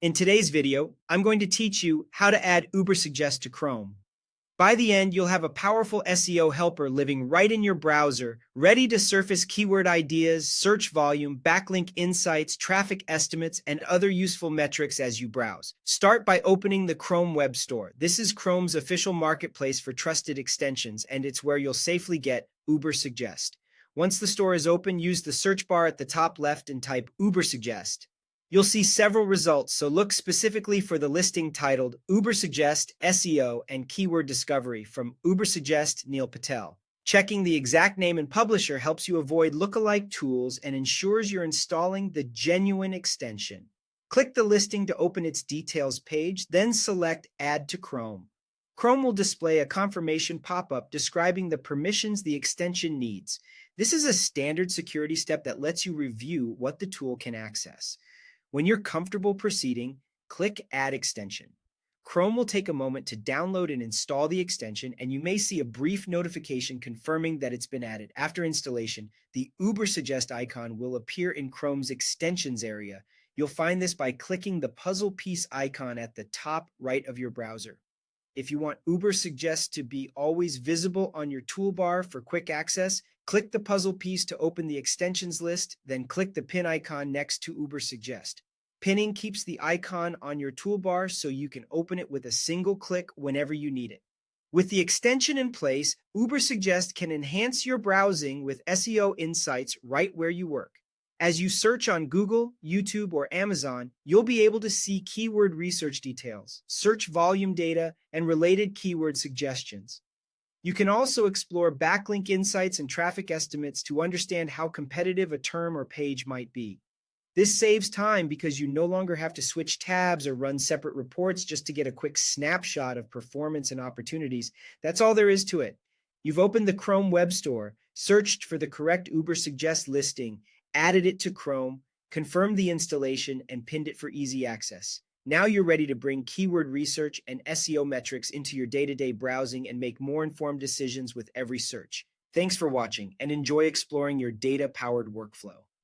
In today's video, I'm going to teach you how to add Ubersuggest to Chrome. By the end, you'll have a powerful SEO helper living right in your browser, ready to surface keyword ideas, search volume, backlink insights, traffic estimates, and other useful metrics as you browse. Start by opening the Chrome Web Store. This is Chrome's official marketplace for trusted extensions, and it's where you'll safely get Ubersuggest. Once the store is open, use the search bar at the top left and type Ubersuggest. You'll see several results, so look specifically for the listing titled Ubersuggest SEO and Keyword Discovery from Ubersuggest Neil Patel. Checking the exact name and publisher helps you avoid lookalike tools and ensures you're installing the genuine extension. Click the listing to open its details page, then select Add to Chrome. Chrome will display a confirmation pop-up describing the permissions the extension needs. This is a standard security step that lets you review what the tool can access. When you're comfortable proceeding, click Add Extension. Chrome will take a moment to download and install the extension, and you may see a brief notification confirming that it's been added. After installation, the Ubersuggest icon will appear in Chrome's extensions area. You'll find this by clicking the puzzle piece icon at the top right of your browser. If you want Ubersuggest to be always visible on your toolbar for quick access, click the puzzle piece to open the extensions list, then click the pin icon next to Ubersuggest. Pinning keeps the icon on your toolbar so you can open it with a single click whenever you need it. With the extension in place, Ubersuggest can enhance your browsing with SEO insights right where you work. As you search on Google, YouTube, or Amazon, you'll be able to see keyword research details, search volume data, and related keyword suggestions. You can also explore backlink insights and traffic estimates to understand how competitive a term or page might be. This saves time because you no longer have to switch tabs or run separate reports just to get a quick snapshot of performance and opportunities. That's all there is to it. You've opened the Chrome Web Store, searched for the correct Ubersuggest listing, added it to Chrome, confirmed the installation, and pinned it for easy access. Now you're ready to bring keyword research and SEO metrics into your day-to-day browsing and make more informed decisions with every search. Thanks for watching, and enjoy exploring your data-powered workflow.